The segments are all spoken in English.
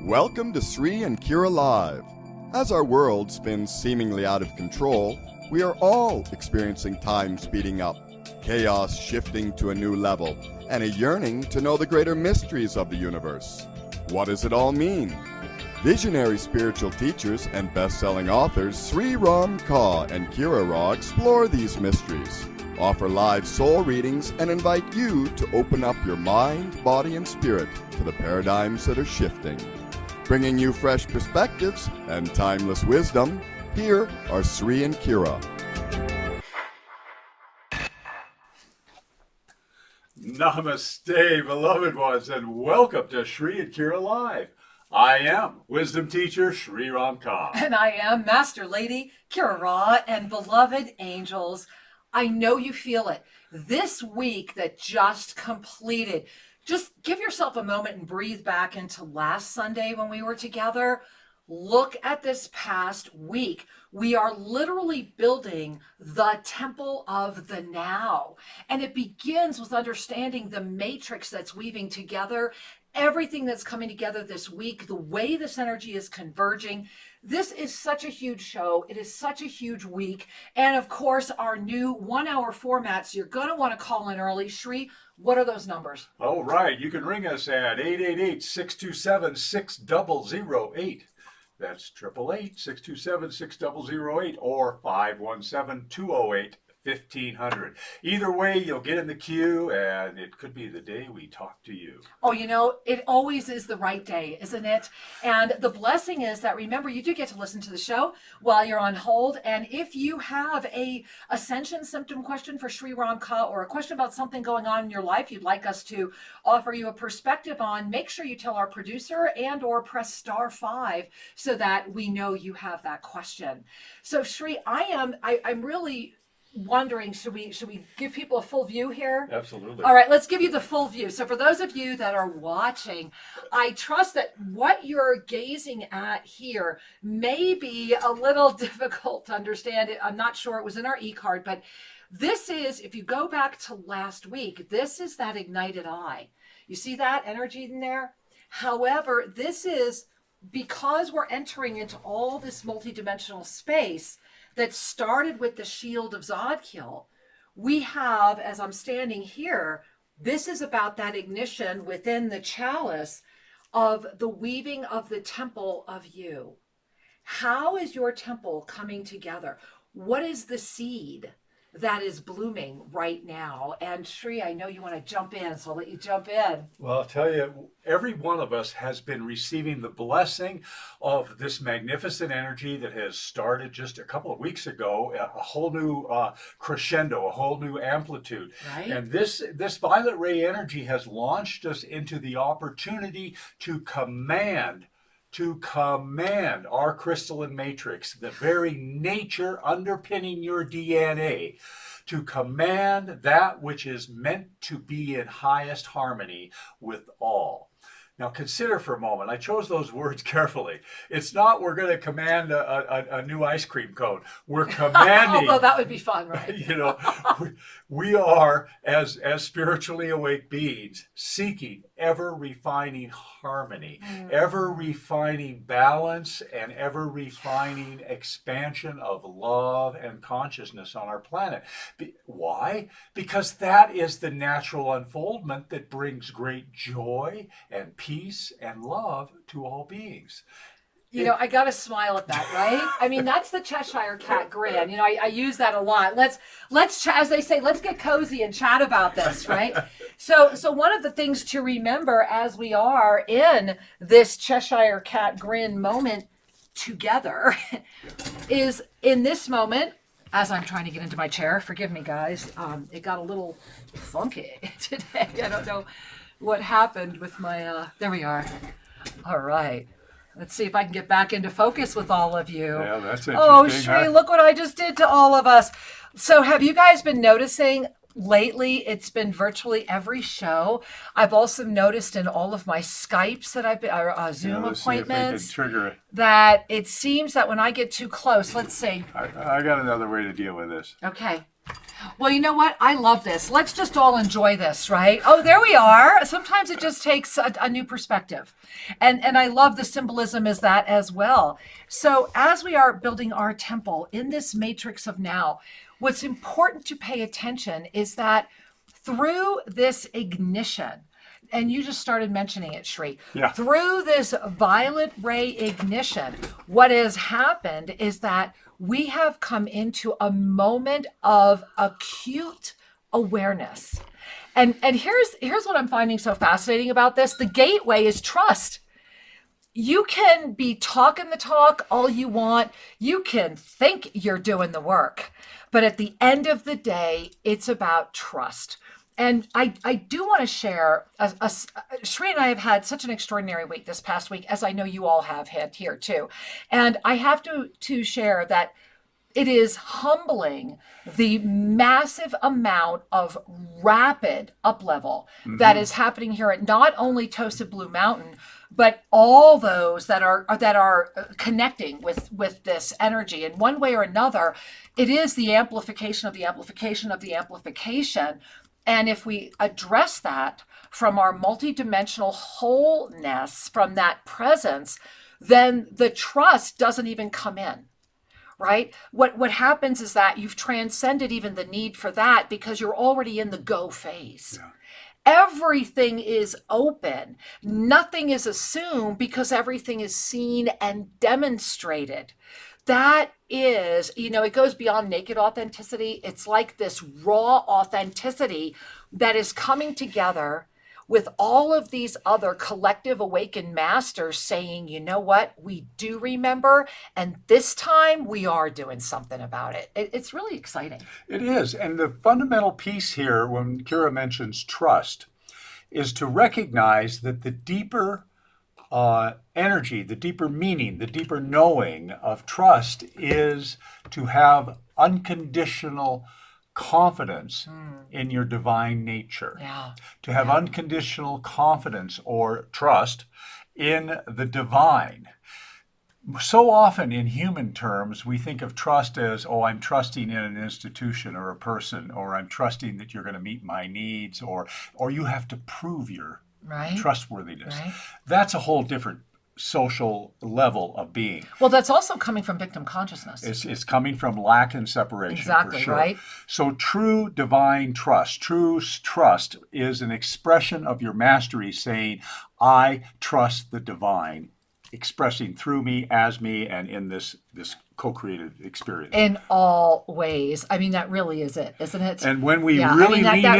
Welcome to Sri and Kira Live. As our world spins seemingly out of control, we are all experiencing time speeding up, chaos shifting to a new level, and a yearning to know the greater mysteries of the universe. What does it all mean? Visionary spiritual teachers and best-selling authors Sri Ram Ka and Kira Ra explore these mysteries, offer live soul readings, and invite you to open up your mind, body, and spirit to the paradigms that are shifting. Bringing you fresh perspectives and timeless wisdom, here are Sri and Kira. Namaste, beloved ones, and welcome to Sri and Kira Live. I am Wisdom Teacher Sri Ram Ka. And I am Master Lady Kira Ra, and beloved angels, I know you feel it. This week that just completed, just give yourself a moment and breathe back into last Sunday when we were together. Look at this past week. We are literally building the temple of the now. And it begins with understanding the matrix that's weaving together, everything that's coming together this week, the way this energy is converging. This is such a huge show. It is such a huge week. And of course, our new 1 hour formats, you're going to want to call in early. Sri, what are those numbers? All right, you can ring us at 888-627-6008. That's 888-627-6008 or 517-208-1500. Either way, you'll get in the queue, and it could be the day we talk to you. Oh, you know, it always is the right day, isn't it? And the blessing is that, remember, you do get to listen to the show while you're on hold. And if you have a ascension symptom question for Sri Ram Ka, or a question about something going on in your life you'd like us to offer you a perspective on, make sure you tell our producer and or press *5 so that we know you have that question. So Sri, I'm really wondering, should we give people a full view here? Absolutely. All right, let's give you the full view. So for those of you that are watching, I trust that what you're gazing at here may be a little difficult to understand. I'm not sure, it was in our e-card, but this is, if you go back to last week, this is that ignited eye. You see that energy in there? However, this is because we're entering into all this multidimensional space that started with the shield of Zodkiel. We have, as I'm standing here, this is about that ignition within the chalice of the weaving of the temple of you. How is your temple coming together? What is the seed that is blooming right now? And Sri, I know you want to jump in, so I'll let you jump in. Well, I'll tell you, every one of us has been receiving the blessing of this magnificent energy that has started just a couple of weeks ago, a whole new crescendo, a whole new amplitude. Right. And this violet ray energy has launched us into the opportunity to command our crystalline matrix, the very nature underpinning your DNA, to command that which is meant to be in highest harmony with all. Now consider for a moment, I chose those words carefully. It's not we're going to command a new ice cream cone. We're commanding. Although that would be fun, right? You know, we are, as spiritually awake beings, seeking ever refining harmony, ever refining balance, and ever refining expansion of love and consciousness on our planet. Why? Because that is the natural unfoldment that brings great joy and peace and love to all beings. You know, I got to smile at that, right? I mean, that's the Cheshire Cat grin. You know, I use that a lot. Let's as they say, let's get cozy and chat about this, right? So one of the things to remember as we are in this Cheshire Cat grin moment together is in this moment, as I'm trying to get into my chair, forgive me guys, it got a little funky today. I don't know what happened with my, there we are. All right. Let's see if I can get back into focus with all of you. Yeah, that's interesting. Oh, Sri, look what I just did to all of us. So have you guys been noticing lately? It's been virtually every show. I've also noticed in all of my Skypes that I've been, Zoom appointments, trigger it. that it seems that when I get too close, let's see. I got another way to deal with this. Okay. Well, you know what? I love this. Let's just all enjoy this, right? Oh, there we are. Sometimes it just takes a new perspective. And I love the symbolism as that as well. So as we are building our temple in this matrix of now, what's important to pay attention is that through this ignition, and you just started mentioning it, Shri. Yeah. Through this violet ray ignition, what has happened is that we have come into a moment of acute awareness. And here's what I'm finding so fascinating about this. The gateway is trust. You can be talking the talk all you want. You can think you're doing the work. But at the end of the day, it's about trust. And I do want to share, Shri and I have had such an extraordinary week this past week, as I know you all have had here too. And I have to share that it is humbling the massive amount of rapid up level that is happening here at not only Toasted Blue Mountain, but all those that are connecting with this energy in one way or another. It is the amplification of the amplification of the amplification. And if we address that from our multidimensional wholeness, from that presence, then the trust doesn't even come in, right? What happens is that you've transcended even the need for that because you're already in the go phase. Yeah. Everything is open. Nothing is assumed because everything is seen and demonstrated. That is, it goes beyond naked authenticity. It's like this raw authenticity that is coming together with all of these other collective awakened masters saying, you know what, we do remember, and this time we are doing something about it. It's really exciting. It is. And the fundamental piece here, when Kira mentions trust, is to recognize that the deeper energy, the deeper meaning, the deeper knowing of trust is to have unconditional confidence in your divine nature. Yeah. To have unconditional confidence or trust in the divine. So often in human terms, we think of trust as, oh, I'm trusting in an institution or a person, or I'm trusting that you're going to meet my needs, or you have to prove your trustworthiness. Right. That's a whole different social level of being. Well, that's also coming from victim consciousness. It's coming from lack and separation. Exactly, for sure. Right. So true divine trust, true trust is an expression of your mastery saying, I trust the divine, expressing through me, as me, and in this co-created experience. In all ways. I mean, that really is it, isn't it? And when we lean into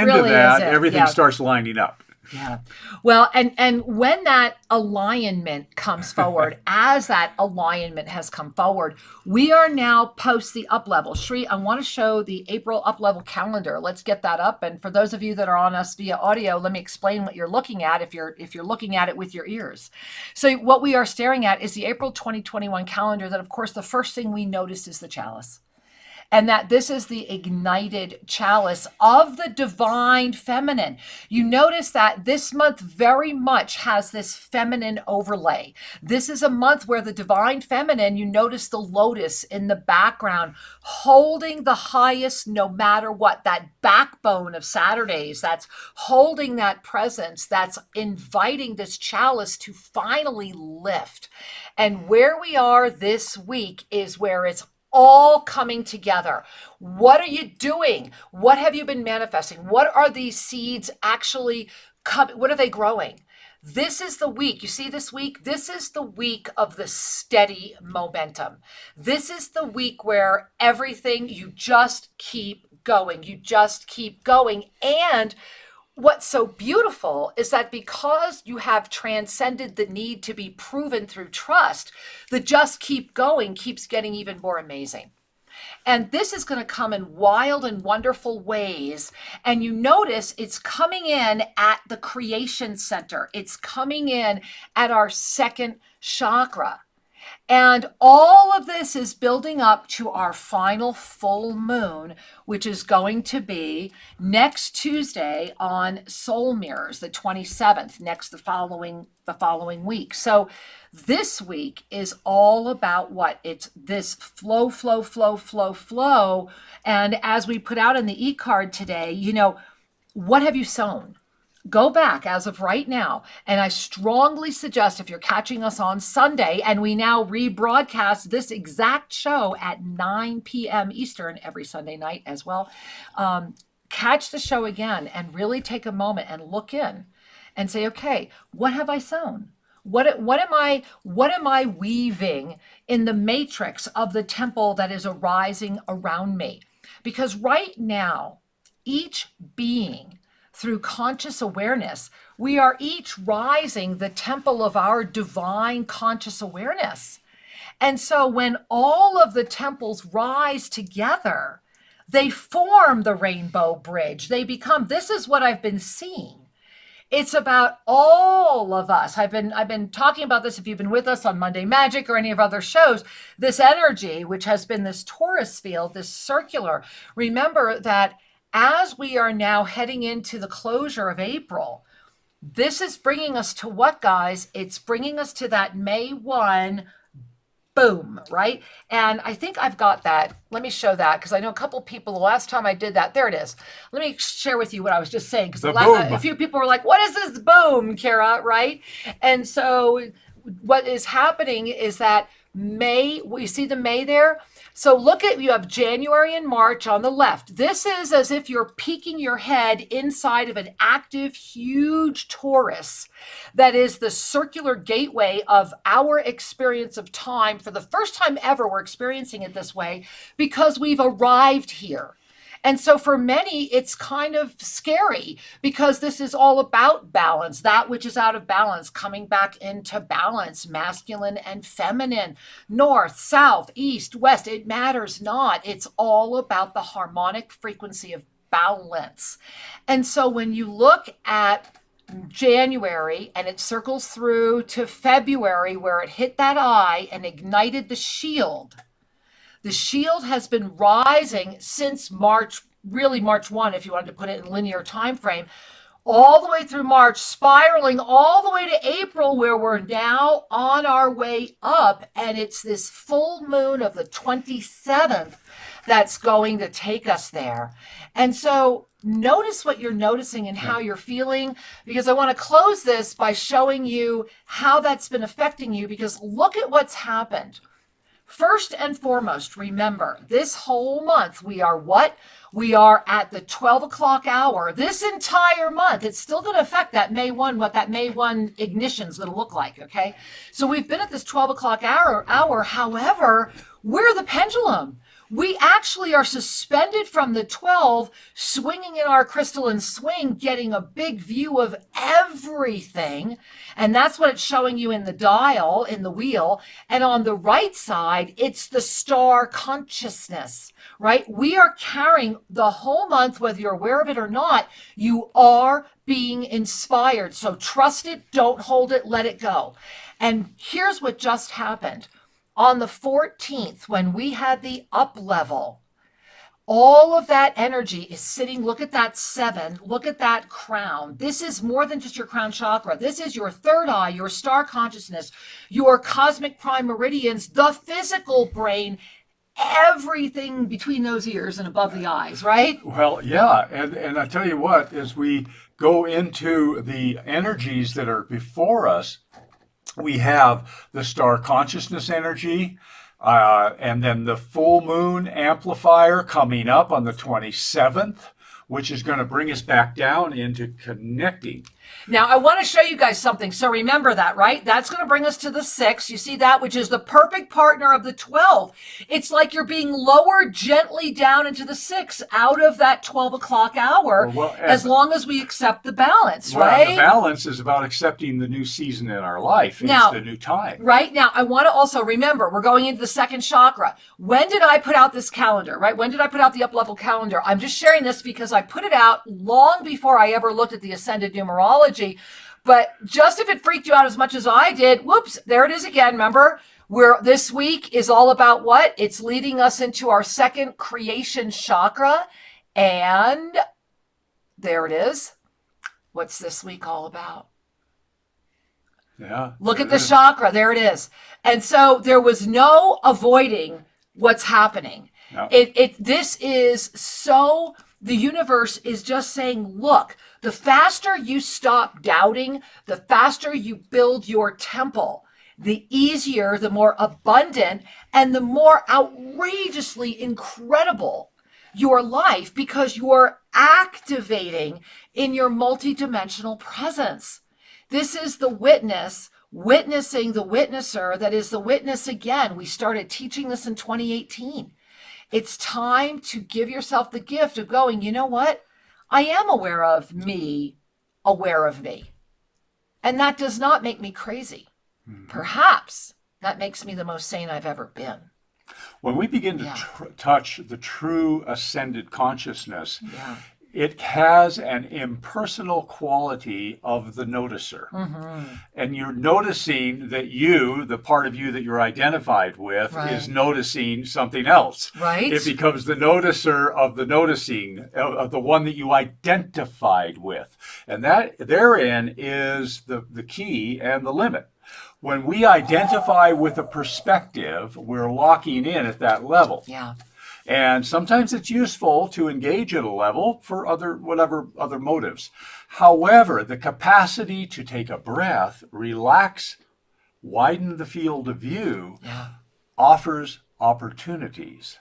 really that, everything starts lining up. Yeah. Well, and when that alignment comes forward, as that alignment has come forward, we are now post the up level. Shri, I want to show the April up level calendar. Let's get that up. And for those of you that are on us via audio, let me explain what you're looking at if you're looking at it with your ears. So what we are staring at is the April 2021 calendar. That, of course, the first thing we notice is the chalice. And that this is the ignited chalice of the divine feminine. You notice that this month very much has this feminine overlay. This is a month where the divine feminine, you notice the lotus in the background, holding the highest no matter what, that backbone of Saturdays, that's holding that presence, that's inviting this chalice to finally lift. And where we are this week is where it's all coming together. What are you doing? What have you been manifesting? What are these seeds actually what are they growing? This is the week. You see this week? This is the week of the steady momentum. This is the week where everything, you just keep going. You just keep going. And what's so beautiful is that because you have transcended the need to be proven through trust, the just keep going keeps getting even more amazing. And this is going to come in wild and wonderful ways. And you notice it's coming in at the creation center. It's coming in at our second chakra. And all of this is building up to our final full moon, which is going to be next Tuesday on Soul Mirrors, the 27th, the following week. So this week is all about what? It's this flow, flow, flow, flow, flow. And as we put out in the e-card today, you know, what have you sown? Go back as of right now, and I strongly suggest, if you're catching us on Sunday, and we now rebroadcast this exact show at 9 p.m. Eastern every Sunday night as well, catch the show again and really take a moment and look in and say, okay, what have I sown? What am I weaving in the matrix of the temple that is arising around me? Because right now, each being, through conscious awareness, we are each rising the temple of our divine conscious awareness. And so when all of the temples rise together, they form the rainbow bridge. They become, this is what I've been seeing. It's about all of us. I've been talking about this if you've been with us on Monday Magic or any of other shows. This energy, which has been this Taurus field, this circular, remember that as we are now heading into the closure of April, this is bringing us to what, guys? It's bringing us to that May 1, boom, right? And I think I've got that. Let me show that, because I know a couple people, the last time I did that, there it is. Let me share with you what I was just saying, because a few people were like, what is this boom, Kara, right? And so what is happening is that May, you see the May there? So look at, you have January and March on the left. This is as if you're peeking your head inside of an active, huge Taurus that is the circular gateway of our experience of time. For the first time ever, we're experiencing it this way because we've arrived here. And so for many, it's kind of scary because this is all about balance, that which is out of balance, coming back into balance, masculine and feminine, north, south, east, west, it matters not. It's all about the harmonic frequency of balance. And so when you look at January and it circles through to February where it hit that eye and ignited the shield has been rising since March, really March 1, if you wanted to put it in linear time frame, all the way through March, spiraling all the way to April, where we're now on our way up. And it's this full moon of the 27th that's going to take us there. And so notice what you're noticing and how you're feeling, because I want to close this by showing you how that's been affecting you, because look at what's happened. First and foremost, remember, this whole month, we are what? We are at the 12 o'clock hour. This entire month, it's still going to affect that May 1, what that May 1 ignition is going to look like, okay? So we've been at this 12 o'clock hour. However, we're the pendulum. We actually are suspended from the 12, swinging in our crystalline swing, getting a big view of everything. And that's what it's showing you in the dial, in the wheel. And on the right side, it's the star consciousness, right? We are carrying the whole month, whether you're aware of it or not, you are being inspired. So trust it, don't hold it, let it go. And here's what just happened. On the 14th, when we had the up level, all of that energy is sitting, look at that 7, look at that crown. This is more than just your crown chakra. This is your third eye, your star consciousness, your cosmic prime meridians, the physical brain, everything between those ears and above the eyes, right? Well, yeah. And I tell you what, as we go into the energies that are before us, we have the star consciousness energy, and then the full moon amplifier coming up on the 27th, which is going to bring us back down into connecting. Now, I want to show you guys something. So remember that, right? That's going to bring us to the 6. You see that, which is the perfect partner of the 12. It's like you're being lowered gently down into the 6 out of that 12 o'clock hour, as long as we accept the balance, right? The balance is about accepting the new season in our life. It's the new time. Right? Now, I want to also remember, we're going into the second chakra. When did I put out this calendar, right? When did I put out the up-level calendar? I'm just sharing this because I put it out long before I ever looked at the ascended numerology. But just if it freaked you out as much as I did, whoops, there it is again. Remember, Where this week is all about what? It's leading us into our second creation chakra. And there it is. What's this week all about? Yeah. Look at the chakra. There it is. And so there was no avoiding what's happening. No. This is so, the universe is just saying, look, the faster you stop doubting, the faster you build your temple, the easier, the more abundant, and the more outrageously incredible your life, because you're activating in your multidimensional presence. This is the witness, witnessing the witnesser that is the witness again. We started teaching this in 2018. It's time to give yourself the gift of going, you know what? I am aware of me, aware of me. And that does not make me crazy. Perhaps that makes me the most sane I've ever been. When we begin to touch the true ascended consciousness, it has an impersonal quality of the noticer. And you're noticing that you, the part of you that you're identified with, is noticing something else. It becomes the noticer of the noticing, of the one that you identified with. And that therein is the key and the limit. When we identify with a perspective, we're locking in at that level. And sometimes it's useful to engage at a level for whatever other motives. However, the capacity to take a breath, relax, widen the field of view, offers opportunities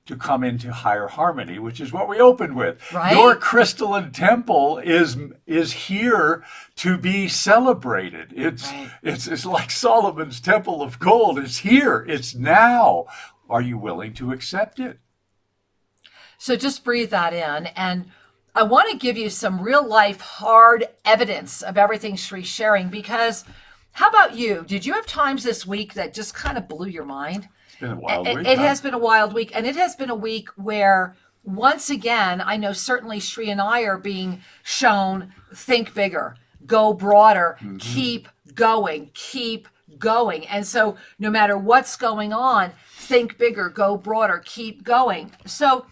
to come into higher harmony, which is what we opened with. Your crystalline temple is here to be celebrated. It's like Solomon's temple of gold. It's here. It's now. Are you willing to accept it? So just breathe that in. And I want to give you some real life hard evidence of everything Shree's sharing, because how about you? Did you have times this week that just kind of blew your mind? It's been a wild week. It has been a wild week. And it has been a week where, once again, I know certainly Shree and I are being shown, think bigger, go broader, keep going. And so no matter what's going on, think bigger, go broader, keep going. So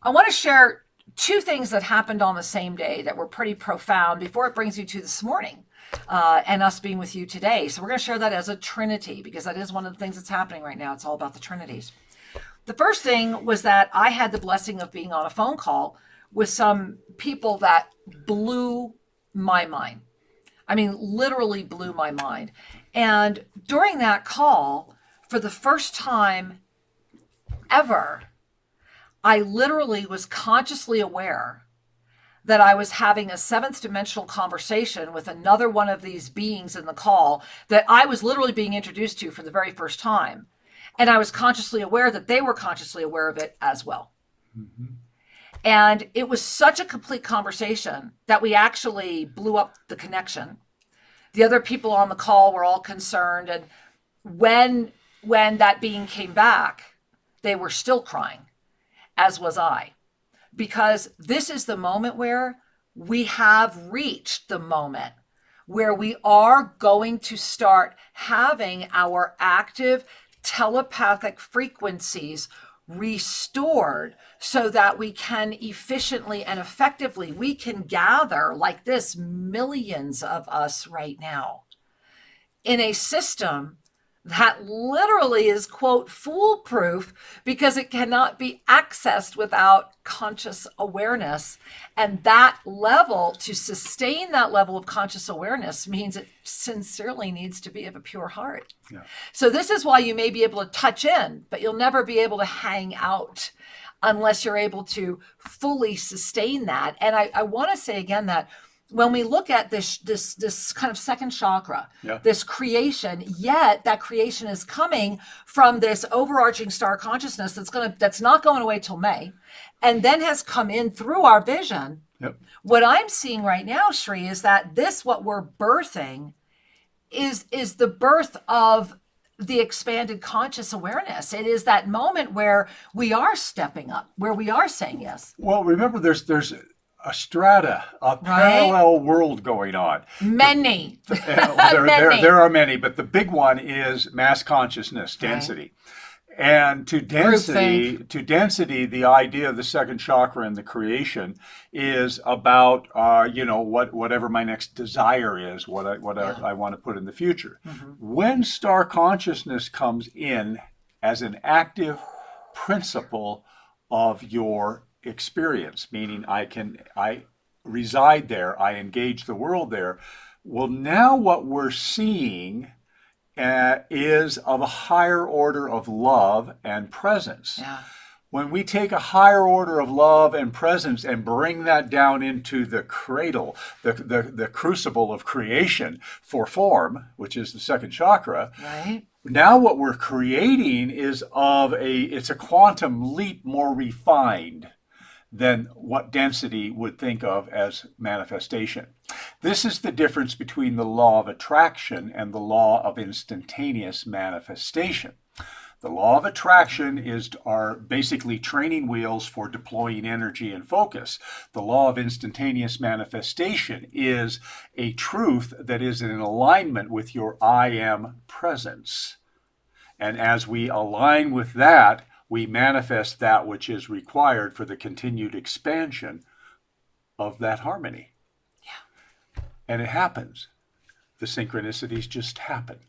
I want to share two things that happened on the same day that were pretty profound before it brings you to this morning and us being with you today. So we're going to share that as a trinity, because that is one of the things that's happening right now. It's all about the trinities. The first thing was that I had the blessing of being on a phone call with some people that blew my mind. I mean, literally blew my mind. And during that call, for the first time ever, I literally was consciously aware that I was having a seventh dimensional conversation with another one of these beings in the call that I was literally being introduced to for the very first time. And I was consciously aware that they were consciously aware of it as well. And it was such a complete conversation that we actually blew up the connection. The other people on the call were all concerned. And when that being came back, they were still crying, as was I, because this is the moment where we have reached the moment where we are going to start having our active telepathic frequencies restored so that we can efficiently and effectively, we can gather like this, millions of us right now in a system that literally is, quote, foolproof, because it cannot be accessed without conscious awareness. And that level, to sustain that level of conscious awareness, means it sincerely needs to be of a pure heart. So this is why you may be able to touch in, but you'll never be able to hang out unless you're able to fully sustain that. And I want to say again that when we look at this kind of second chakra, this creation, yet that creation is coming from this overarching star consciousness that's not going away till May, and then has come in through our vision. What I'm seeing right now, Shree, is that what we're birthing is the birth of the expanded conscious awareness. It is that moment where we are stepping up, where we are saying yes. Well, remember, there's a strata, a parallel world going on. Many. There are many, but the big one is mass consciousness density. And to density, the idea of the second chakra and the creation is about, whatever my next desire is, what I want to put in the future. When star consciousness comes in as an active principle of your experience, meaning I reside there, I engage the world there. Well, now what we're seeing is of a higher order of love and presence. When we take a higher order of love and presence and bring that down into the cradle, the crucible of creation for form, which is the second chakra, now what we're creating is it's a quantum leap more refined than what density would think of as manifestation. This is the difference between the law of attraction and the law of instantaneous manifestation. The law of attraction are basically training wheels for deploying energy and focus. The law of instantaneous manifestation is a truth that is in alignment with your I am presence. And as we align with that, we manifest that which is required for the continued expansion of that harmony. And it happens. The synchronicities just happen.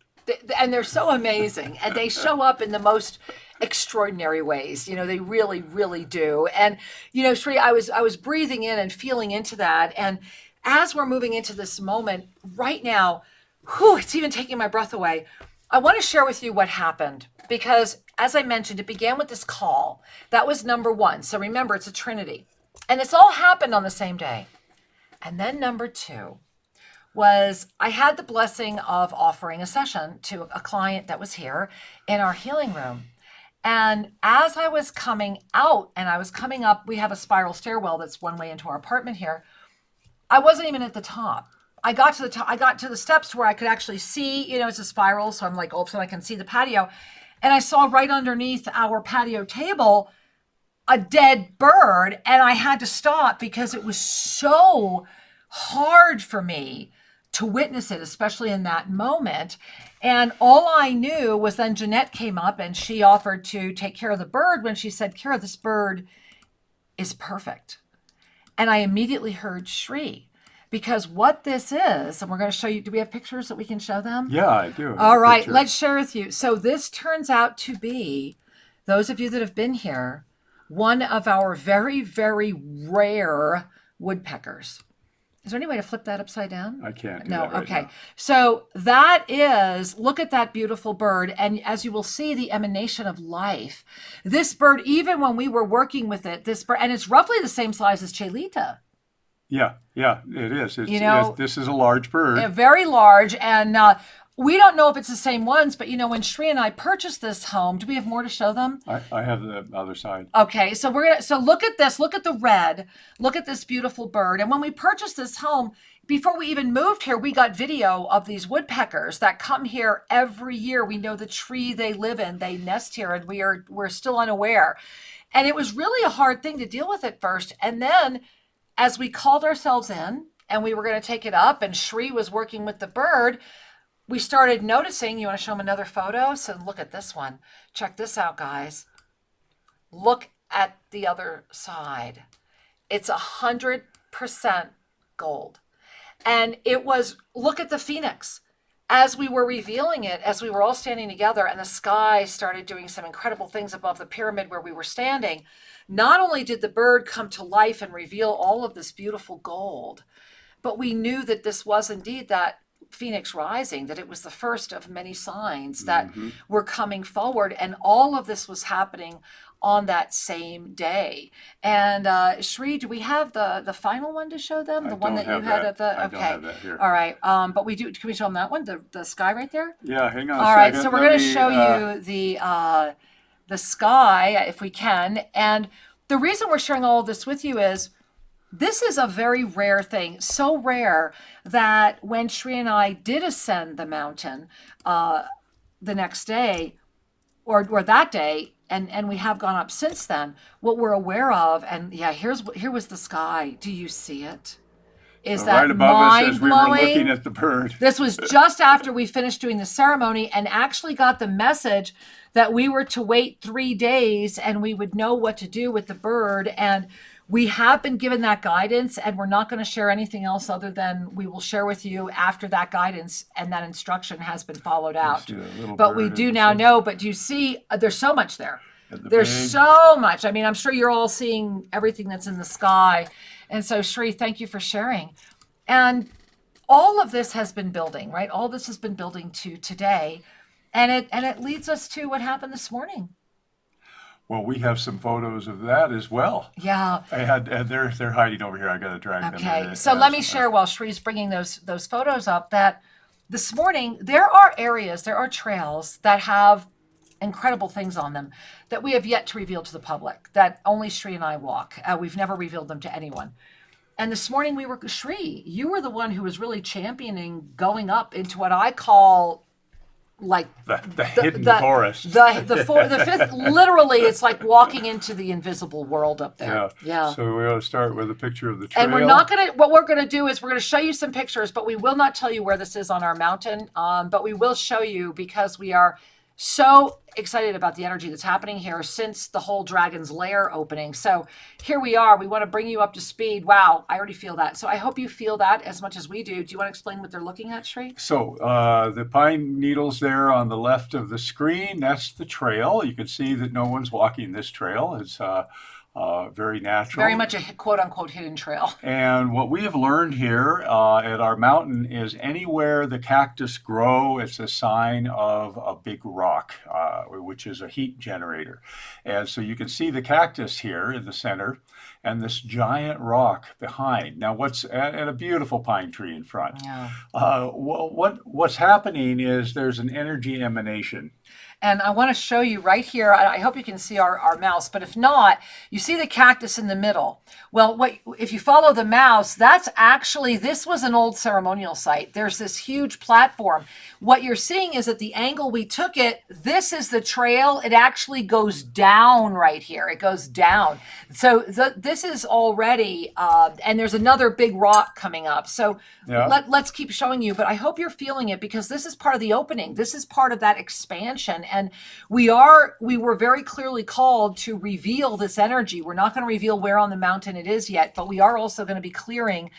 And they're so amazing. And they show up in the most extraordinary ways. They really, really do. And, Shri, I was breathing in and feeling into that. And as we're moving into this moment right now, it's even taking my breath away. I want to share with you what happened because, as I mentioned, it began with this call. That was number one. So remember, it's a trinity. And it's all happened on the same day. And then number two was I had the blessing of offering a session to a client that was here in our healing room. And as I was coming out and I was coming up, we have a spiral stairwell that's one way into our apartment here. I wasn't even at the top. I got to the top. I got to the steps to where I could actually see, it's a spiral. So I'm like, all of a sudden I can see the patio. And I saw right underneath our patio table a dead bird. And I had to stop because it was so hard for me to witness it, especially in that moment. And all I knew was then Jeanette came up and she offered to take care of the bird when she said, Kira, this bird is perfect. And I immediately heard Shri. Because what this is, and we're going to show you, do we have pictures that we can show them? Yeah, I do. All right, let's share with you. So this turns out to be, those of you that have been here, one of our very, very rare woodpeckers. Is there any way to flip that upside down? I can't do No, that right okay. now. So that is, look at that beautiful bird. And as you will see, the emanation of life. This bird, even when we were working with it, this bird, and it's roughly the same size as Chelita. Yeah, it is. This is a large bird. Very large. And we don't know if it's the same ones, but when Shri and I purchased this home, do we have more to show them? I have the other side. Okay, so so look at this, look at the red, look at this beautiful bird. And when we purchased this home, before we even moved here, we got video of these woodpeckers that come here every year. We know the tree they live in, they nest here, and we're still unaware. And it was really a hard thing to deal with at first. And then as we called ourselves in and we were going to take it up and Shri was working with the bird, we started noticing, you want to show them another photo? So look at this one. Check this out, guys. Look at the other side. It's 100% gold. And it was, look at the phoenix. As we were revealing it, as we were all standing together and the sky started doing some incredible things above the pyramid where we were standing, not only did the bird come to life and reveal all of this beautiful gold, but we knew that this was indeed that Phoenix rising, that it was the first of many signs that were coming forward. And all of this was happening on that same day. And Shri, do we have the final one to show them? The one that you had at the, I don't have that here. All right. But we do, can we show them that one? The sky right there? Yeah, hang on a All right. second. So we're going to show you the sky if we can. And the reason we're sharing all of this with you is this is a very rare thing, so rare that when Shri and I did ascend the mountain the next day, or that day, and we have gone up since then. What we're aware of, and yeah, here was the sky. Do you see it? Is So that right above us as we were mind-blowing? looking at the bird. This was just after we finished doing the ceremony and actually got the message that we were to wait 3 days and we would know what to do with the bird. And we have been given that guidance, and we're not going to share anything else other than we will share with you after that guidance and that instruction has been followed out. But we do now know, but do you see, there's so much there. There's so much. I mean, I'm sure you're all seeing everything that's in the sky. And so, Shri, thank you for sharing. And all of this has been building, right? All this has been building to today. And it leads us to what happened this morning. Well, we have some photos of that as well. Yeah. And they're hiding over here. I got to drag them in. Okay. So let me share while Shri's bringing those photos up that this morning there are areas, there are trails that have incredible things on them that we have yet to reveal to the public, that only Shri and I walk. We've never revealed them to anyone. And this morning we were, Shri, you were the one who was really championing going up into what I call like the hidden forest. The fifth, literally, it's like walking into the invisible world up there. Yeah. So we're going to start with a picture of the trail. And what we're going to do is we're going to show you some pictures, but we will not tell you where this is on our mountain. But we will show you because we are so excited about the energy that's happening here since the whole Dragon's Lair opening. So here we are. We want to bring you up to speed. Wow, I already feel that. So I hope you feel that as much as we do. Do you want to explain what they're looking at, Shri? So the pine needles there on the left of the screen, that's the trail. You can see that no one's walking this trail. It's very natural. Very much a quote-unquote hidden trail. And what we have learned here at our mountain is anywhere the cactus grow, it's a sign of a big rock, which is a heat generator. And so you can see the cactus here in the center and this giant rock behind. Now, and a beautiful pine tree in front. Yeah. What's happening is there's an energy emanation. And I want to show you right here. I hope you can see our mouse, but if not, you see the cactus in the middle. Well, if you follow the mouse, this was an old ceremonial site. There's this huge platform. What you're seeing is at the angle we took it, this is the trail. It actually goes down right here. It goes down. So this is already, and there's another big rock coming up. So let's keep showing you, but I hope you're feeling it because this is part of the opening. This is part of that expansion. And we were very clearly called to reveal this energy. We're not going to reveal where on the mountain it is yet, but we are also going to be clearing.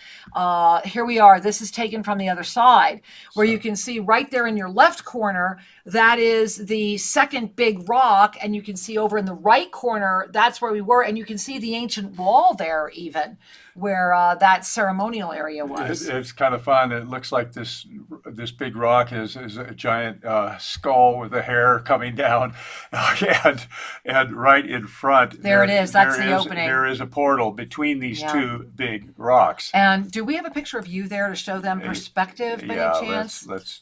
Here we are. This is taken from the other side where you can see right there in your left corner, that is the second big rock. And you can see over in the right corner, that's where we were. And you can see the ancient wall there even where that ceremonial area was. It's kind of fun. It looks like this big rock is a giant skull with the hair coming down, and right in front there it is. That's the opening. There is a portal between these two big rocks. And do we have a picture of you there to show them perspective by any chance? Let's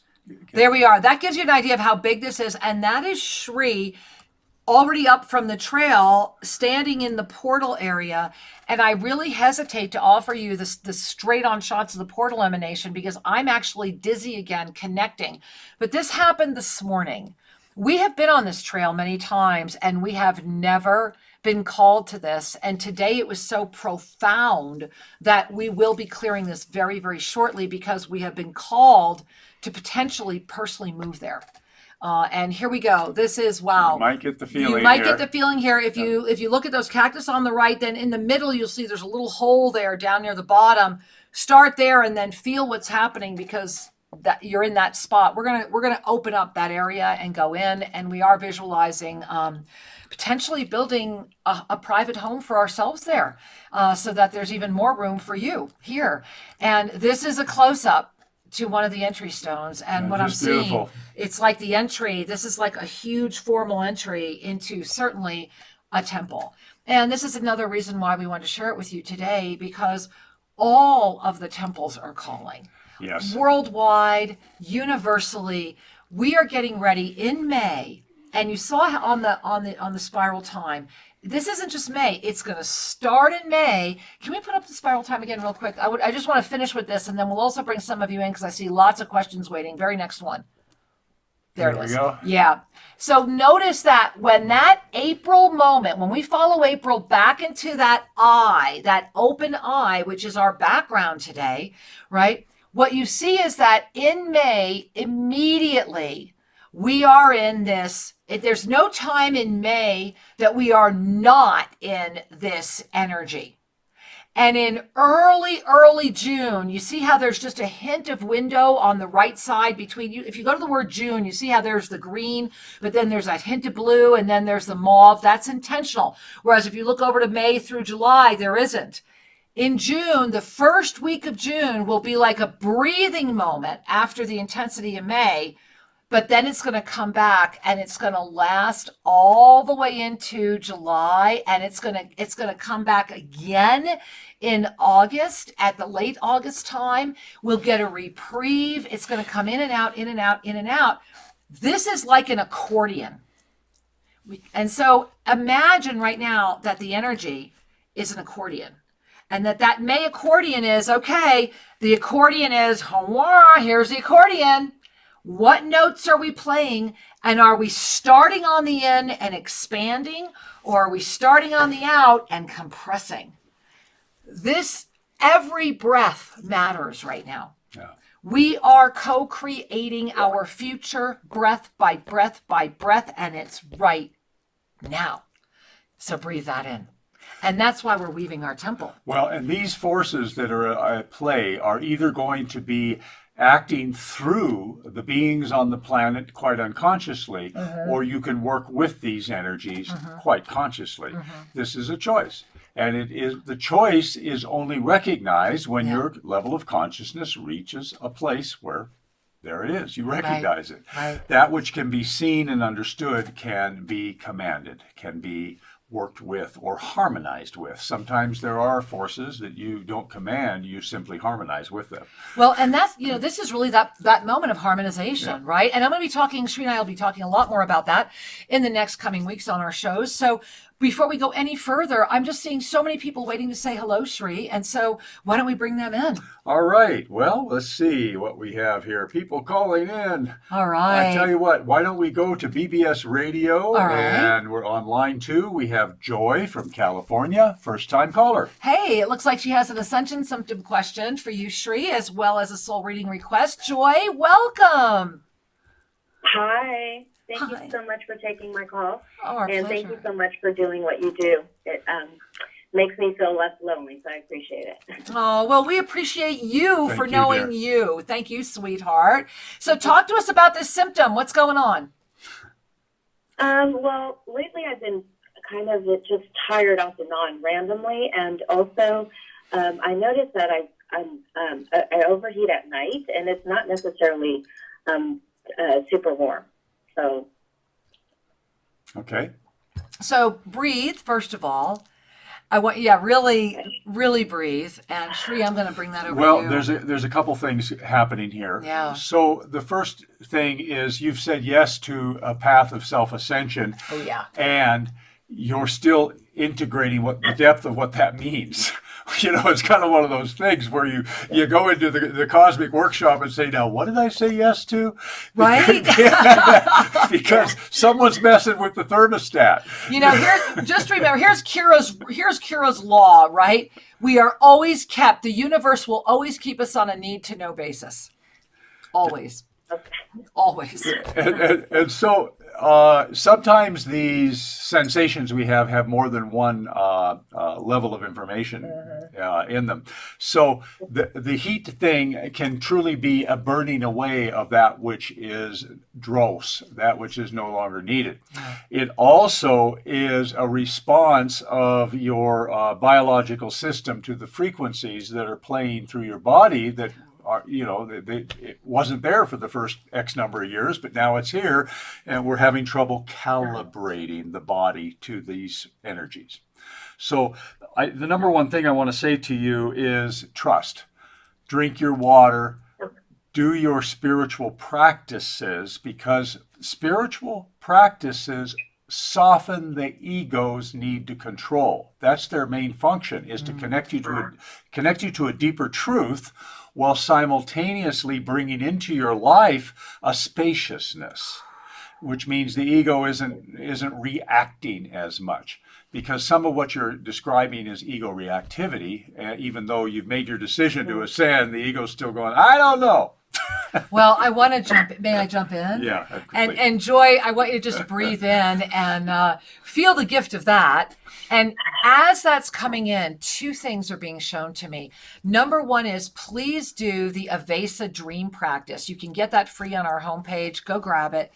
there we are. That gives you an idea of how big this is, and that is Shri already up from the trail, standing in the portal area. And I really hesitate to offer you the straight on shots of the portal emanation because I'm actually dizzy again connecting. But this happened this morning. We have been on this trail many times and we have never been called to this. And today it was so profound that we will be clearing this very, very shortly because we have been called to potentially personally move there. And here we go. This is wow. You might get the feeling. You might get the feeling here. If you look at those cactus on the right, then in the middle you'll see there's a little hole there down near the bottom. Start there and then feel what's happening because that you're in that spot. We're gonna open up that area and go in, and we are visualizing potentially building a private home for ourselves there, so that there's even more room for you here. And this is a close up to one of the entry stones, and what I'm seeing, it's like the entry. This is like a huge formal entry into certainly a temple. And this is another reason why we want to share it with you today, because all of the temples are calling. Yes. Worldwide, universally, we are getting ready in May, and you saw on the spiral time. This isn't just May. It's going to start in May. Can we put up the spiral time again real quick? I just want to finish with this, and then we'll also bring some of you in because I see lots of questions waiting. Very next one. There There it we is. go. Yeah. So notice that when that April moment, when we follow April back into that eye, that open eye, which is our background today, right? What you see is that in May, immediately, we are in this. There's no time in May that we are not in this energy. And in early June, you see how there's just a hint of window on the right side between you. If you go to the word June, you see how there's the green, but then there's that hint of blue, and then there's the mauve. That's intentional. Whereas if you look over to May through July, there isn't. In June, the first week of June will be like a breathing moment after the intensity of May, but then it's going to come back and it's going to last all the way into July, and it's going to come back again in August, at the late August time. We'll get a reprieve. It's going to come in and out, in and out, in and out. This is like an accordion. And so imagine right now that the energy is an accordion. And that May accordion is, okay, the accordion is, here's the accordion. What notes are we playing? And are we starting on the in and expanding? Or are we starting on the out and compressing? Every breath matters right now. Yeah. We are co-creating our future breath by breath by breath, and it's right now. So breathe that in. And that's why we're weaving our temple. Well, and these forces that are at play are either going to be acting through the beings on the planet quite unconsciously, or you can work with these energies quite consciously. This is a choice. And the choice is only recognized when your level of consciousness reaches a place where there it is. You recognize it. Right. That which can be seen and understood can be commanded, can be worked with or harmonized with. Sometimes there are forces that you don't command, you simply harmonize with them. Well, and that's, this is really that moment of harmonization, right? And I'm going to be talking, Sri and I will be talking a lot more about that in the next coming weeks on our shows. So before we go any further, I'm just seeing so many people waiting to say hello, Sri. And so why don't we bring them in? All right. Well, let's see what we have here. People calling in. All right. I tell you what, why don't we go to BBS Radio? All right. And we're on line 2. We have Joy from California, first-time caller. Hey, it looks like she has an ascension symptom question for you, Sri, as well as a soul reading request. Joy, welcome. Hi. Thank Hi. you so much for taking my call. Oh, our and pleasure. thank you so much for doing what you do. It makes me feel less lonely, so I appreciate it. Oh, well, we appreciate you Thank for you, knowing dear. you. Thank you, sweetheart. So talk to us about this symptom. What's going on? Well, lately I've been kind of just tired off and on randomly, and also I noticed that I overheat at night, and it's not necessarily super warm. So. Okay. So breathe, first of all. I want, really breathe. And Sri, I'm going to bring that over to Well, you. there's a couple things happening here. Yeah. So the first thing is you've said yes to a path of self-ascension. Oh, yeah. And you're still integrating the depth of what that means. It's kind of one of those things where you go into the cosmic workshop and say, now, what did I say yes to? Right? Because someone's messing with the thermostat. Just remember, here's Kira's law, right? We are always kept, the universe will always keep us on a need to know basis. Always. Always. And so sometimes these sensations we have more than one level of information in them. So the heat thing can truly be a burning away of that which is dross, that which is no longer needed. It also is a response of your biological system to the frequencies that are playing through your body that it wasn't there for the first X number of years, but now it's here, and we're having trouble calibrating the body to these energies. So the number one thing I want to say to you is trust. Drink your water. Do your spiritual practices, because spiritual practices soften the ego's need to control. That's their main function, is to connect you to a deeper truth, while simultaneously bringing into your life a spaciousness, which means the ego isn't reacting as much. Because some of what you're describing is ego reactivity, even though you've made your decision to ascend, the ego's still going, I don't know. Well, I want to jump in. May I jump in? Yeah. And Joy, I want you to just breathe in and feel the gift of that. And as that's coming in, two things are being shown to me. Number one is please do the Avesa dream practice. You can get that free on our homepage. Go grab it.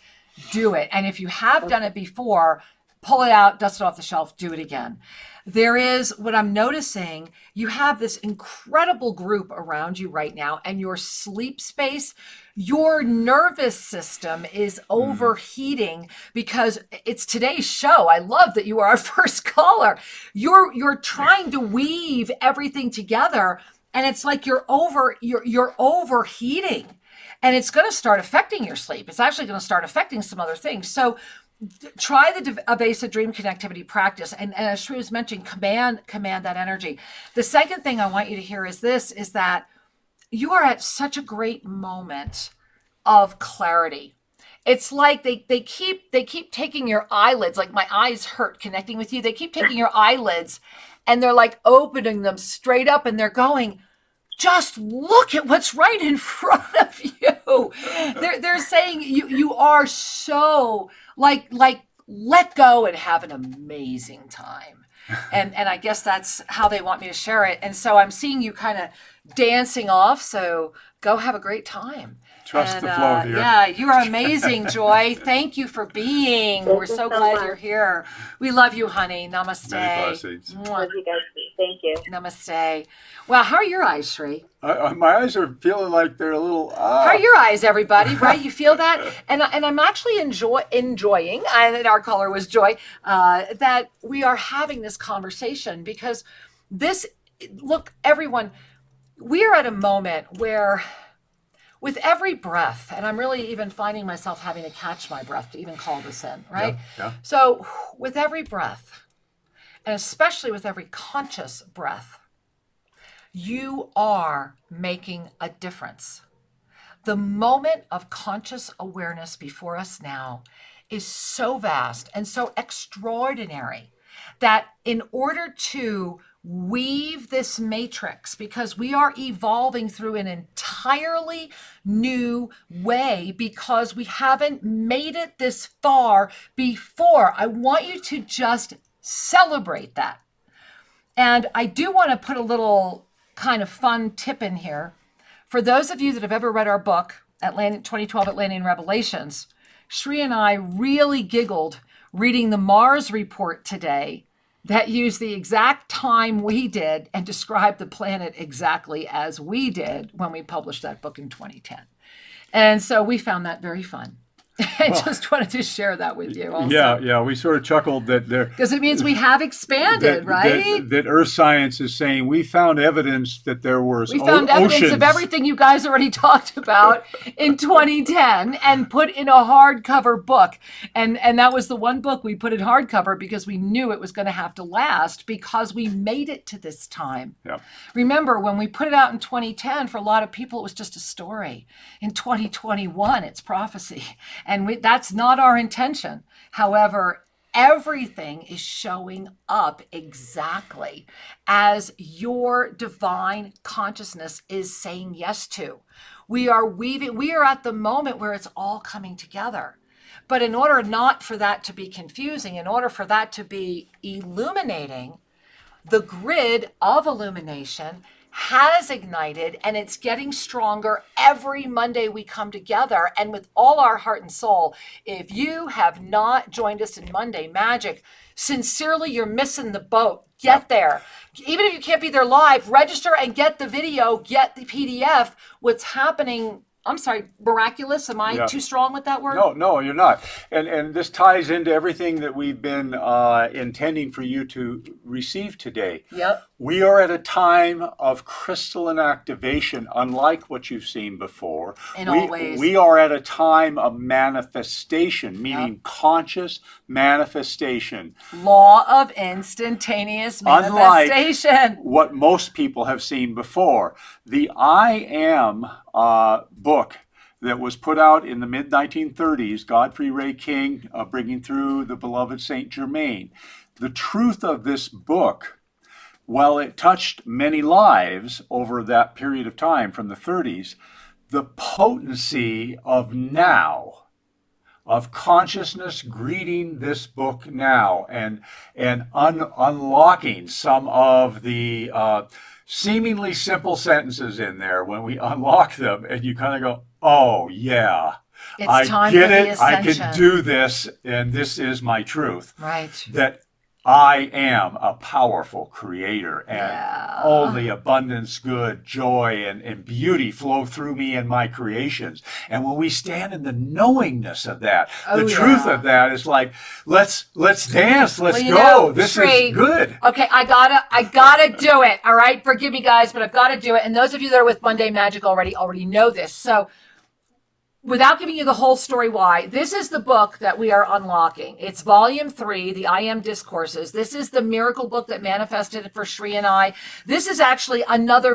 Do it. And if you have done it before, pull it out, dust it off the shelf, do it again. There is, what I'm noticing, you have this incredible group around you right now, and your sleep space, your nervous system is overheating because it's today's show. I love that you are our first caller. You're trying to weave everything together, and it's like you're overheating, and it's going to start affecting your sleep. It's actually going to start affecting some other things. So try the Avesa dream connectivity practice. And as Shri was mentioning, command that energy. The second thing I want you to hear is that you are at such a great moment of clarity. It's like they keep taking your eyelids, like my eyes hurt connecting with you. They keep taking your eyelids and they're like opening them straight up and they're going, just look at what's right in front of you. They're saying you are so like let go and have an amazing time. And I guess that's how they want me to share it. And so I'm seeing you kind of dancing off. So go have a great time. Trust the flow here. Yeah, you're amazing, Joy. Thank you for being. We're so glad you're here. We love you, honey. Namaste. Many blessings. Love you guys. Thank you. Namaste. Well, how are your eyes, Shri? My eyes are feeling like they're a little. How are your eyes, everybody? Right? You feel that? And I'm actually enjoying, and our caller was Joy, that we are having this conversation because look, everyone, we are at a moment where with every breath, and I'm really even finding myself having to catch my breath to even call this in, right? Yeah. So with every breath, and especially with every conscious breath, you are making a difference. The moment of conscious awareness before us now is so vast and so extraordinary that in order to weave this matrix, because we are evolving through an entirely new way because we haven't made it this far before, I want you to just celebrate that. And I do want to put a little kind of fun tip in here. For those of you that have ever read our book, 2012 Atlantean Revelations, Shri and I really giggled reading the Mars report today that used the exact time we did and described the planet exactly as we did when we published that book in 2010. And so we found that very fun. I just wanted to share that with you also. Yeah. We sort of chuckled that there... Because it means we have expanded, right? That Earth science is saying we found evidence that there was We found evidence of everything you guys already talked about in 2010 and put in a hardcover book. And that was the one book we put in hardcover because we knew it was going to have to last because we made it to this time. Yeah. Remember, when we put it out in 2010, for a lot of people, it was just a story. In 2021, it's prophecy. And that's not our intention. However, everything is showing up exactly as your divine consciousness is saying yes to. We are at the moment where it's all coming together. But in order not for that to be confusing, in order for that to be illuminating, the grid of illumination has ignited and it's getting stronger every Monday we come together. And with all our heart and soul, if you have not joined us in Monday Magic, sincerely, you're missing the boat. Get there. Even if you can't be there live, register and get the video, get the PDF. What's happening I'm sorry, miraculous. Am I Yeah. too strong with that word? No, you're not. And this ties into everything that we've been intending for you to receive today. Yep. We are at a time of crystalline activation, unlike what you've seen before. In all ways. We are at a time of manifestation, meaning conscious manifestation. Law of instantaneous manifestation. Unlike what most people have seen before. The I Am book that was put out in the mid-1930s, Godfrey Ray King, bringing through the beloved Saint Germain. The truth of this book, while it touched many lives over that period of time from the 30s, the potency of now, of consciousness greeting this book now and unlocking some of the seemingly simple sentences in there, when we unlock them and you kind of go, oh yeah, I get it, I can do this, and this is my truth. Right. That I am a powerful creator, and only abundance, good, joy, and beauty flow through me and my creations. And when we stand in the knowingness of that, the truth of that is like, let's dance, let's go. This is good. Okay, I gotta do it. All right, forgive me, guys, but I've got to do it. And those of you that are with Monday Magic already know this. So, without giving you the whole story why, this is the book that we are unlocking. It's volume 3, the I Am Discourses. This is the miracle book that manifested for Shri and I. This is actually another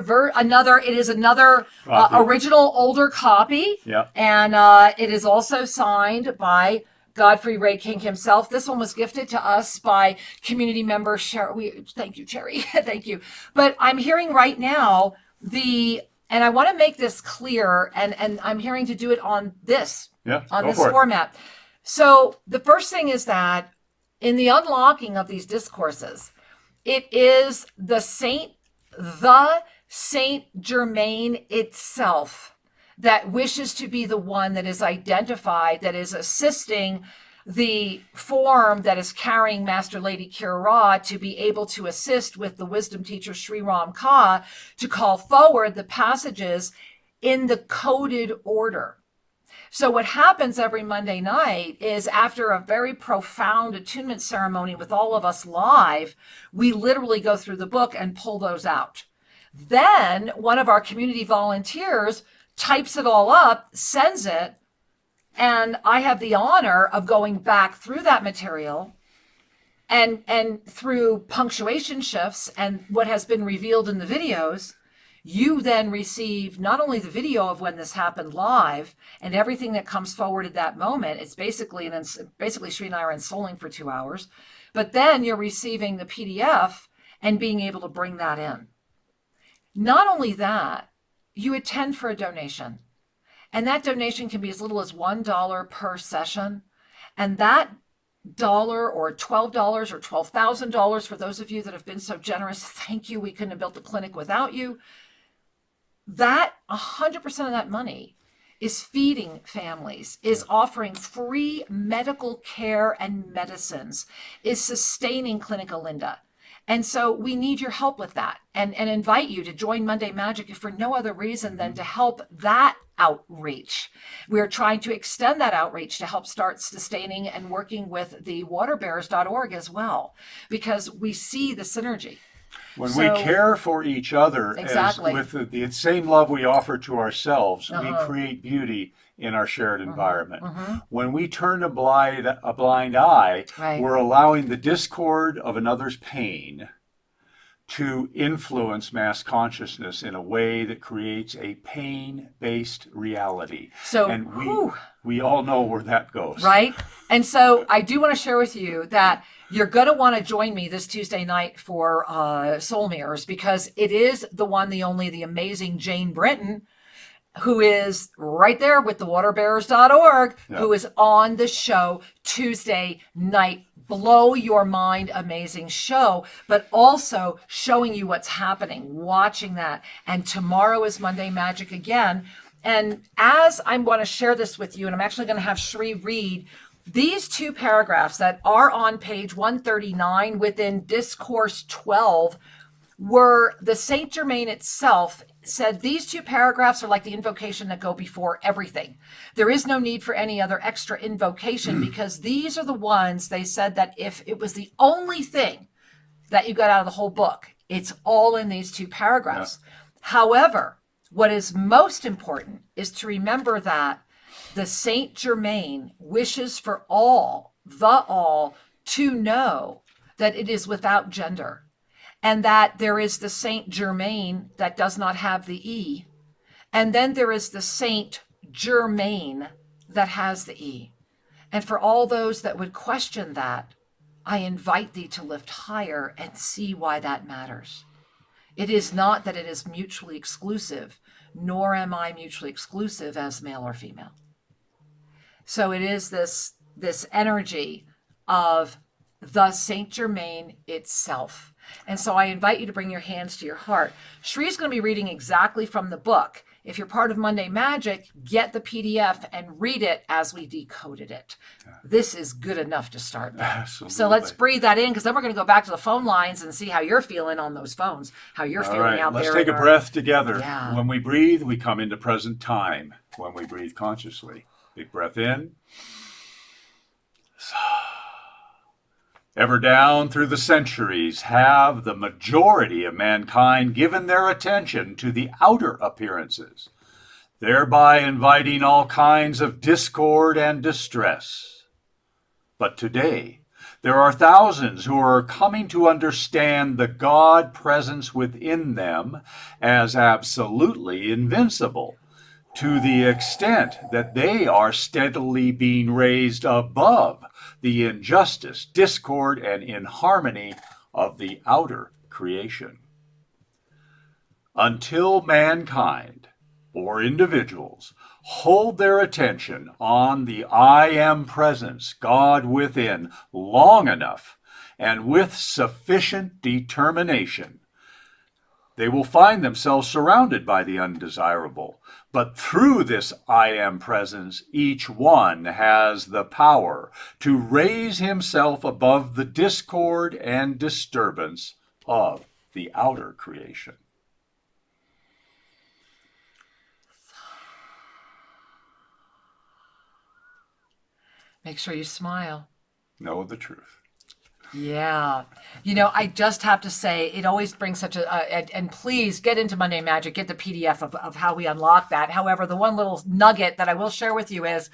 original older copy. Yeah. And it is also signed by Godfrey Ray King himself. This one was gifted to us by community member Sherry. Thank you, Cherry. Thank you. But I'm hearing right now and I want to make this clear, and I'm hearing to do it on this format. So the first thing is that in the unlocking of these discourses, it is the Saint Germain itself that wishes to be the one that is identified, that is assisting the form that is carrying Master Lady Kira Ra to be able to assist with the wisdom teacher Sri Ram Ka to call forward the passages in the coded order. So what happens every Monday night is, after a very profound attunement ceremony with all of us live, we literally go through the book and pull those out. Then one of our community volunteers types it all up, sends it, and I have the honor of going back through that material and through punctuation shifts and what has been revealed in the videos. You then receive not only the video of when this happened live and everything that comes forward at that moment. It's basically Sri and I are ensouling for 2 hours, but then you're receiving the PDF and being able to bring that in. Not only that, you attend for a donation. And that donation can be as little as $1 per session. And that $1 or $12 or $12,000, for those of you that have been so generous, thank you. We couldn't have built the clinic without you. That 100% of that money is feeding families, is offering free medical care and medicines, is sustaining Clinica Linda. And so we need your help with that, and invite you to join Monday Magic if for no other reason than to help that outreach. We're trying to extend that outreach to help start sustaining and working with the waterbearers.org as well, because we see the synergy. When we care for each other, with the same love we offer to ourselves, we create beauty in our shared environment. When we turn a blind eye, we're allowing the discord of another's pain to influence mass consciousness in a way that creates a pain-based reality. And we all know where that goes. Right? And so I do want to share with you that you're going to want to join me this Tuesday night for Soul Mirrors, because it is the one, the only, the amazing Jane Brinton, who is right there with the waterbearers.org, who is on the show Tuesday night. Blow your mind, amazing show, but also showing you what's happening, watching that. And tomorrow is Monday Magic again. And as I'm going to share this with you, and I'm actually going to have Shri read these 2 paragraphs that are on page 139 within Discourse 12, were the Saint Germain itself said these 2 paragraphs are like the invocation that go before everything. There is no need for any other extra invocation because these are the ones they said that if it was the only thing that you got out of the whole book, it's all in these 2 paragraphs. Yeah. However, what is most important is to remember that the Saint Germain wishes for all to know that it is without gender, and that there is the Saint Germain that does not have the E, and then there is the Saint Germain that has the E. And for all those that would question that, I invite thee to lift higher and see why that matters. It is not that it is mutually exclusive, nor am I mutually exclusive as male or female. So it is this energy of the Saint Germain itself. And so I invite you to bring your hands to your heart. Shree's going to be reading exactly from the book. If you're part of Monday Magic, get the PDF and read it as we decoded it. This is good enough to start with. Absolutely. So let's breathe that in, because then we're going to go back to the phone lines and see how you're feeling on those phones, how you're feeling out there. Let's take a breath together. Yeah. When we breathe, we come into present time. When we breathe consciously. Big breath in. Ever down through the centuries have the majority of mankind given their attention to the outer appearances, thereby inviting all kinds of discord and distress. But today, there are thousands who are coming to understand the God presence within them as absolutely invincible, to the extent that they are steadily being raised above the injustice, discord, and inharmony of the outer creation. Until mankind, or individuals, hold their attention on the I Am Presence, God within, long enough and with sufficient determination, they will find themselves surrounded by the undesirable. But through this I Am Presence, each one has the power to raise himself above the discord and disturbance of the outer creation. Make sure you smile. Know the truth. Yeah. You know, I just have to say, it always brings such and please get into Monday Magic, get the PDF of how we unlock that. However, the one little nugget that I will share with you is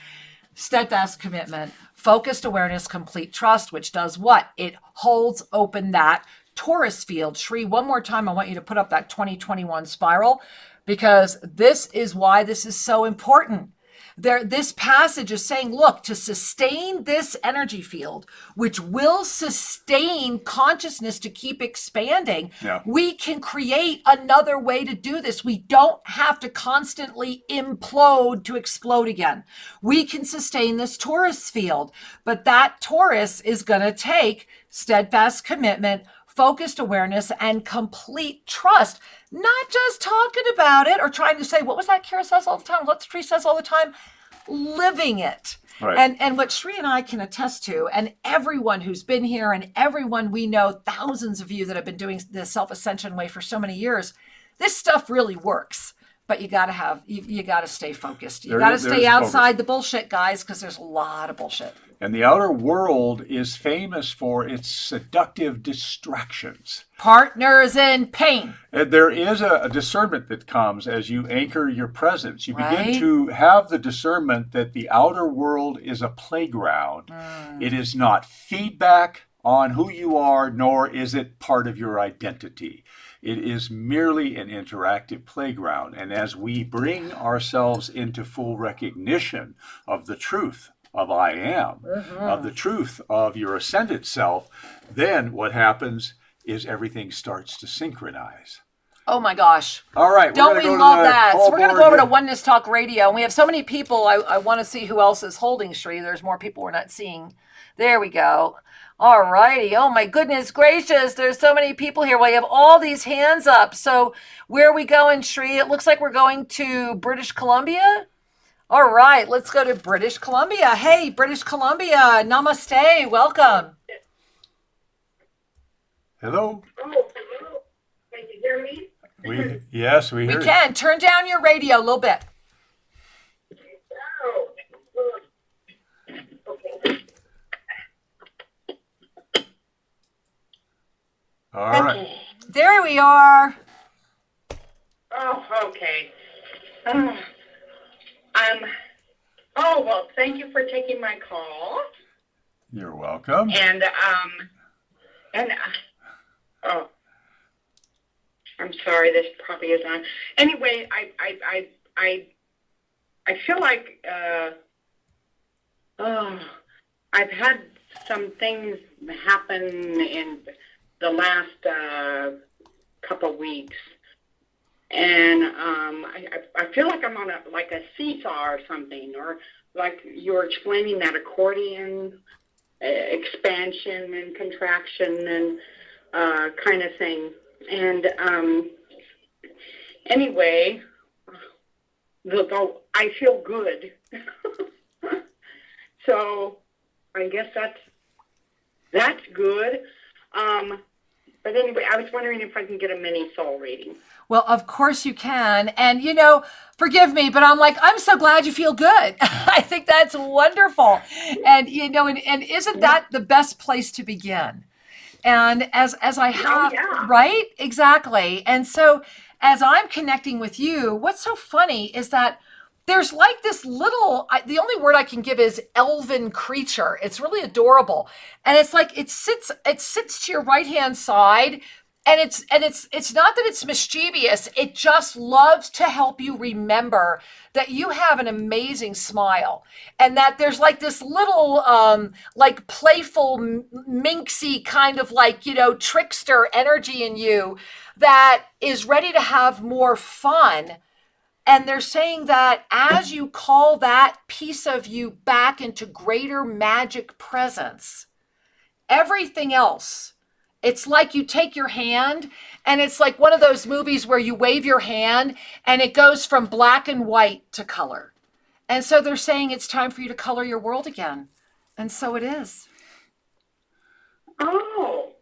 steadfast commitment, focused awareness, complete trust, which does what? It holds open that Taurus field. Shree, one more time, I want you to put up that 2021 spiral, because this is why this is so important. This passage is saying, look, to sustain this energy field, which will sustain consciousness to keep expanding, we can create another way to do this. We don't have to constantly implode to explode again. We can sustain this Taurus field, but that Taurus is going to take steadfast commitment, focused awareness, and complete trust. Not just talking about it or trying to say, what was that Kara says all the time? What Sri says all the time? Living it. Right. And what Sri and I can attest to, and everyone who's been here and everyone we know, thousands of you that have been doing the Self-Ascension way for so many years, this stuff really works. But you got to stay focused. You got to stay outside the bullshit, guys, because there's a lot of bullshit. And the outer world is famous for its seductive distractions. Partners in pain. And there is a discernment that comes as you anchor your presence. You begin to have the discernment that the outer world is a playground. It is not feedback on who you are, nor is it part of your identity. It is merely an interactive playground. And as we bring ourselves into full recognition of the truth of I Am, of the truth of your ascended self, then what happens is everything starts to synchronize. Oh my gosh. All right. Don't we love that? So we're going to go over to Oneness Talk Radio. And we have so many people. I want to see who else is holding Sri. There's more people we're not seeing. There we go. All righty. Oh my goodness gracious. There's so many people here. Well, you have all these hands up. So where are we going, Sri? It looks like we're going to British Columbia. All right. Let's go to British Columbia. Hey, British Columbia. Namaste. Welcome. Hello. Oh, hello. Can you hear me? Yes, we We hear you. can. Turn down your radio a little bit. All right. Okay. There we are. Oh, okay. Well, thank you for taking my call. You're welcome. And oh, I'm sorry, this probably is on. Anyway, I feel like I've had some things happen in the last couple weeks, and I feel like I'm on a seesaw or something, or like you were explaining that accordion expansion and contraction and kind of thing. And anyway, though I feel good, so I guess that's good. But anyway, I was wondering if I can get a mini soul reading. Well, of course you can. And, forgive me, but I'm so glad you feel good. I think that's wonderful. And, and isn't that the best place to begin? And as I have, yeah. right? Exactly. And so as I'm connecting with you, what's so funny is that there's like this little, the only word I can give is elven creature. It's really adorable. And it's like, it sits to your right-hand side. And it's not that it's mischievous. It just loves to help you remember that you have an amazing smile, and that there's like this little, like playful, minxy kind of trickster energy in you that is ready to have more fun. And they're saying that as you call that piece of you back into greater magic presence, everything else, it's like you take your hand, and it's like one of those movies where you wave your hand and it goes from black and white to color. And so they're saying it's time for you to color your world again. And so it is. Oh,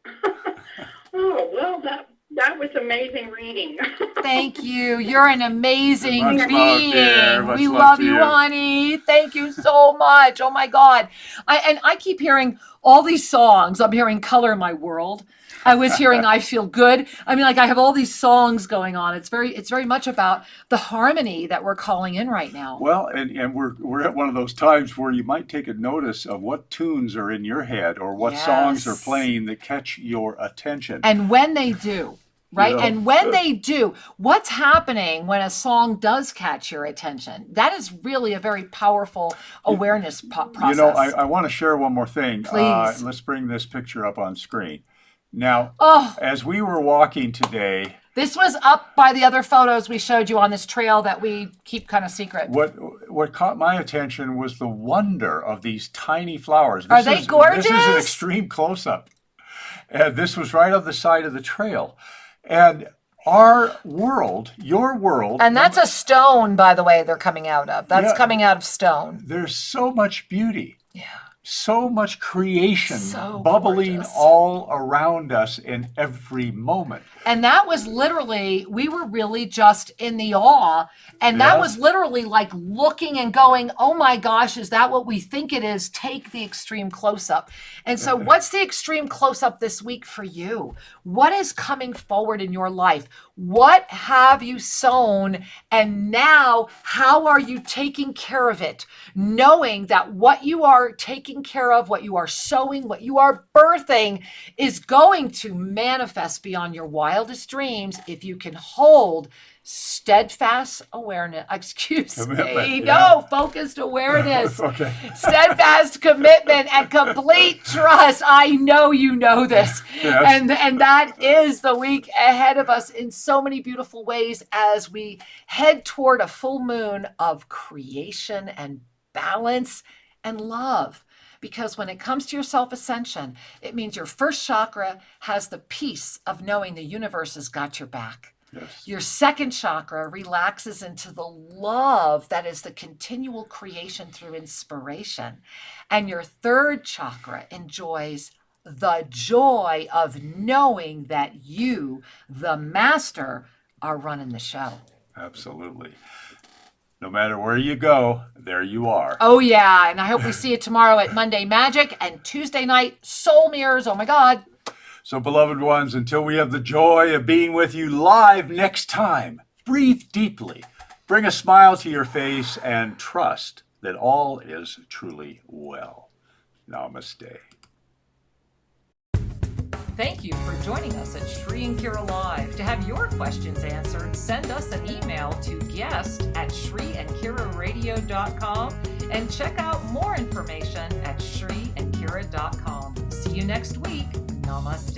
well, that was amazing reading. Thank you. You're an amazing Much being. love, dear. Much We love love to you, you. honey. Thank you so much. Oh my God. I keep hearing all these songs. I'm hearing Color My World. I was hearing I Feel Good. I mean, I have all these songs going on. It's very much about the harmony that we're calling in right now. Well, and we're at one of those times where you might take a notice of what tunes are in your head or what songs are Yes. playing that catch your attention. And when they do, right? Yeah. And when they do, what's happening when a song does catch your attention? That is really a very powerful awareness process. I want to share one more thing. Please. Let's bring this picture up on screen. Now, Oh. as we were walking today, This was up by the other photos we showed you on this trail that we keep kind of secret. what caught my attention was the wonder of these tiny flowers. Are they gorgeous? This is an extreme close-up. And this was right on the side of the trail. And our world, your world... And that's a stone, by the way, they're coming out of. That's coming out of stone. There's so much beauty. Yeah. So much creation So bubbling gorgeous. all around us in every moment. And that was literally, we were really just in the awe. And that Yes. was literally like looking and going, oh my gosh, is that what we think it is? Take the extreme close-up. And so what's the extreme close-up this week for you? What is coming forward in your life? What have you sown? And now, how are you taking care of it? Knowing that what you are taking care of, what you are sowing, what you are birthing is going to manifest beyond your wildest dreams if you can hold steadfast awareness, Commitment, focused awareness, Okay. steadfast commitment, and complete trust. I know you know this. Yes. And that is the week ahead of us in so many beautiful ways as we head toward a full moon of creation and balance and love. Because when it comes to your self-ascension, it means your first chakra has the peace of knowing the universe has got your back. Yes. Your second chakra relaxes into the love that is the continual creation through inspiration. And your third chakra enjoys the joy of knowing that you, the master, are running the show. Absolutely. No matter where you go, there you are. Oh, yeah. And I hope we see you tomorrow at Monday Magic and Tuesday night Soul Mirrors. Oh, my God. So, beloved ones, until we have the joy of being with you live next time, breathe deeply, bring a smile to your face, and trust that all is truly well. Namaste. Thank you for joining us at Shri and Kira Live. To have your questions answered, send us an email to guest@shriandkiraradio.com and check out more information at shriandkira.com. See you next week. Namaste.